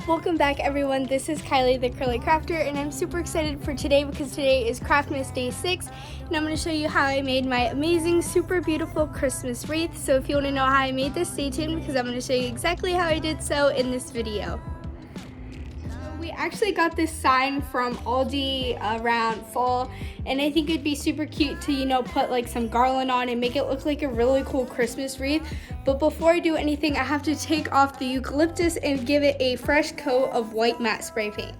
Welcome back everyone, this is Kylie the Curly Crafter and I'm super excited for today because today is Craftmas Day 6 and I'm going to show you how I made my amazing super beautiful Christmas wreath. So if you want to know how I made this, stay tuned because I'm going to show you exactly how I did so in this video. We actually got this sign from Aldi around fall and I think it'd be super cute to put like some garland on and make it look like a really cool Christmas wreath. But before I do anything, I have to take off the eucalyptus and give it a fresh coat of white matte spray paint.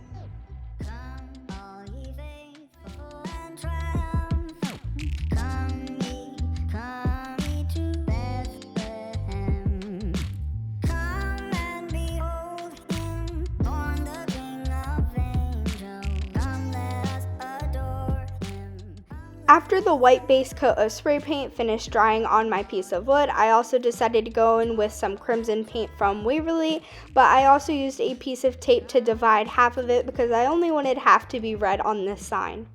After the white base coat of spray paint finished drying on my piece of wood, I also decided to go in with some crimson paint from Waverly, but I also used a piece of tape to divide half of it because I only wanted half to be red on this sign.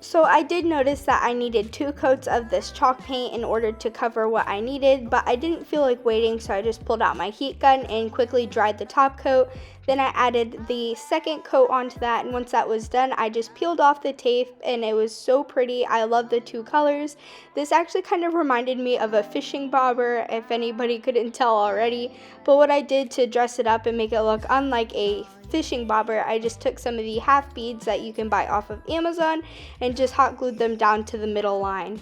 So I did notice that I needed 2 coats of this chalk paint in order to cover what I needed, but I didn't feel like waiting, so I just pulled out my heat gun and quickly dried the top coat. Then I added the second coat onto that, and once that was done, I just peeled off the tape and it was so pretty. I love the 2 colors. This actually kind of reminded me of a fishing bobber, if anybody couldn't tell already. But what I did to dress it up and make it look unlike a fishing bobber, I just took some of the half beads that you can buy off of Amazon and just hot glued them down to the middle line.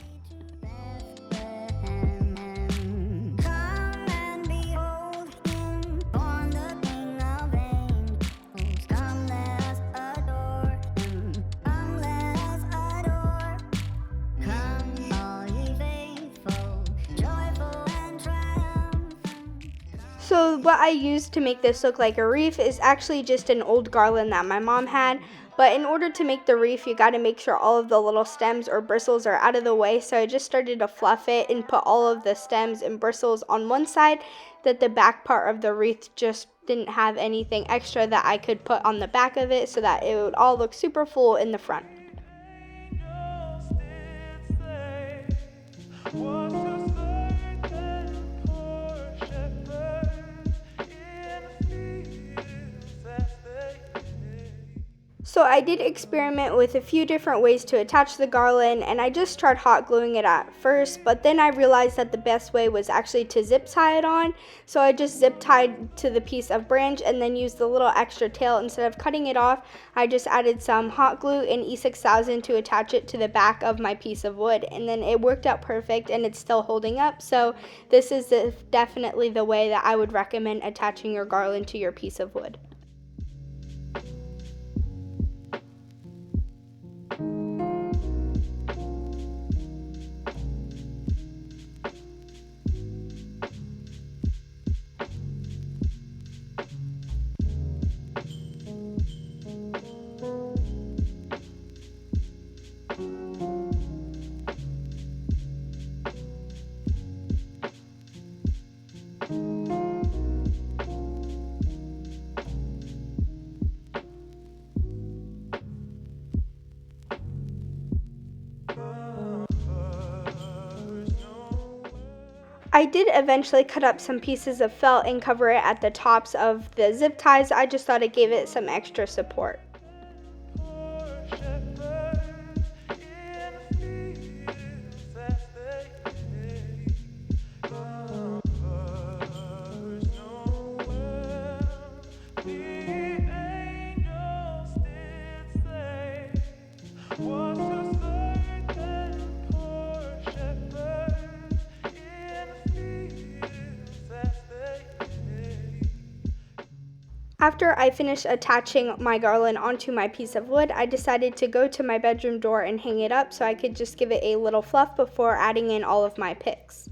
So what I used to make this look like a wreath is actually just an old garland that my mom had. But in order to make the wreath, you got to make sure all of the little stems or bristles are out of the way. So I just started to fluff it and put all of the stems and bristles on one side, that the back part of the wreath just didn't have anything extra that I could put on the back of it, so that it would all look super full in the front. So I did experiment with a few different ways to attach the garland, and I just tried hot gluing it at first, but then I realized that the best way was actually to zip tie it on. So I just zip tied to the piece of branch and then used the little extra tail. Instead of cutting it off, I just added some hot glue and E6000 to attach it to the back of my piece of wood, and then it worked out perfect and it's still holding up. So this is definitely the way that I would recommend attaching your garland to your piece of wood. I did eventually cut up some pieces of felt and cover it at the tops of the zip ties. I just thought it gave it some extra support. After I finished attaching my garland onto my piece of wood, I decided to go to my bedroom door and hang it up so I could just give it a little fluff before adding in all of my picks.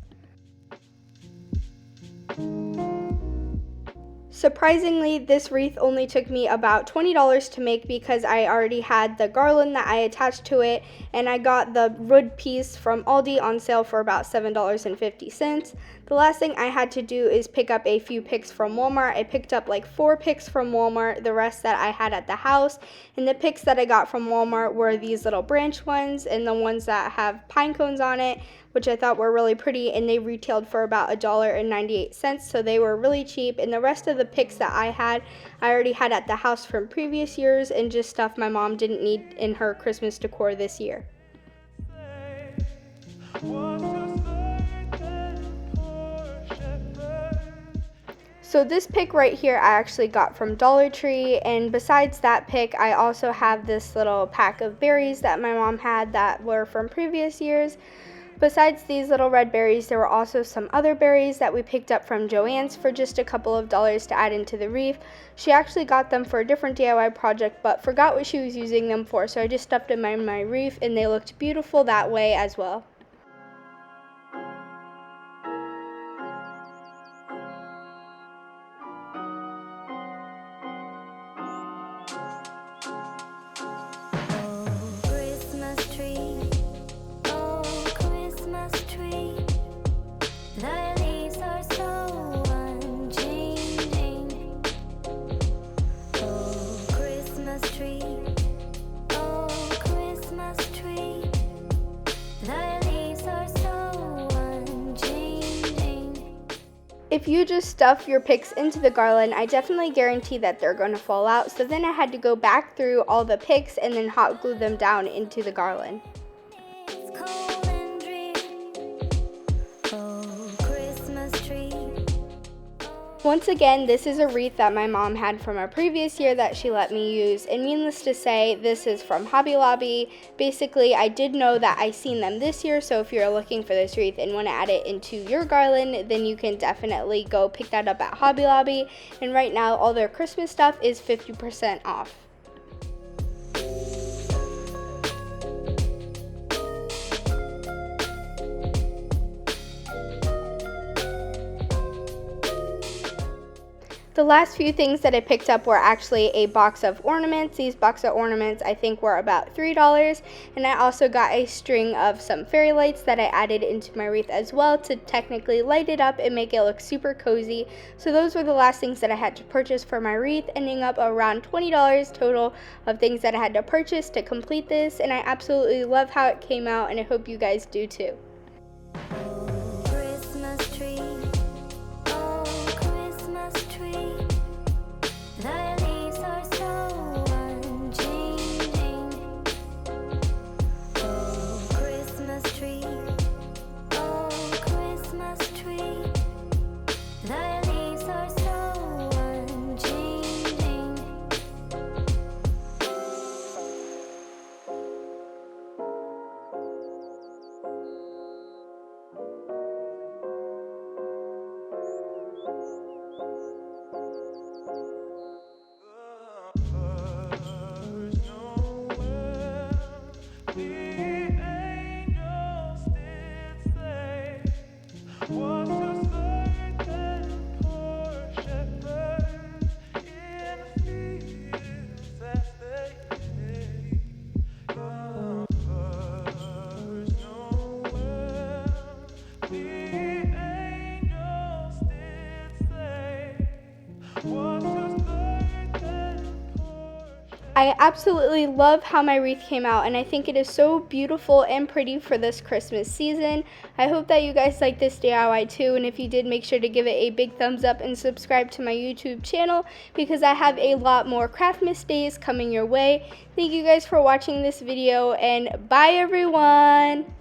Surprisingly, this wreath only took me about $20 to make because I already had the garland that I attached to it, and I got the wood piece from Aldi on sale for about $7.50. The last thing I had to do is pick up a few picks from Walmart. I picked up like 4 picks from Walmart, the rest that I had at the house, and the picks that I got from Walmart were these little branch ones and the ones that have pine cones on it, which I thought were really pretty, and they retailed for about $1.98, so they were really cheap. And the rest of the picks that I already had at the house from previous years, and just stuff my mom didn't need in her Christmas decor this year. So this pick right here I actually got from Dollar Tree, and besides that pick, I also have this little pack of berries that my mom had that were from previous years. Besides these little red berries, there were also some other berries that we picked up from Joann's for just a couple of dollars to add into the wreath. She actually got them for a different DIY project but forgot what she was using them for, so I just stuffed them in my wreath and they looked beautiful that way as well. If you just stuff your picks into the garland, I definitely guarantee that they're going to fall out. So then I had to go back through all the picks and then hot glue them down into the garland. Once again, this is a wreath that my mom had from a previous year that she let me use, and needless to say, this is from Hobby Lobby. Basically, I did know that I seen them this year, so if you're looking for this wreath and want to add it into your garland, then you can definitely go pick that up at Hobby Lobby. And right now, all their Christmas stuff is 50% off. The last few things that I picked up were actually a box of ornaments. These box of ornaments I think were about $3, and I also got a string of some fairy lights that I added into my wreath as well to technically light it up and make it look super cozy. So those were the last things that I had to purchase for my wreath, ending up around $20 total of things that I had to purchase to complete this, and I absolutely love how it came out, and I hope you guys do too. I absolutely love how my wreath came out, and I think it is so beautiful and pretty for this Christmas season. I hope that you guys like this DIY too, and if you did, make sure to give it a big thumbs up and subscribe to my YouTube channel because I have a lot more Craftmas days coming your way. Thank you guys for watching this video, and bye everyone!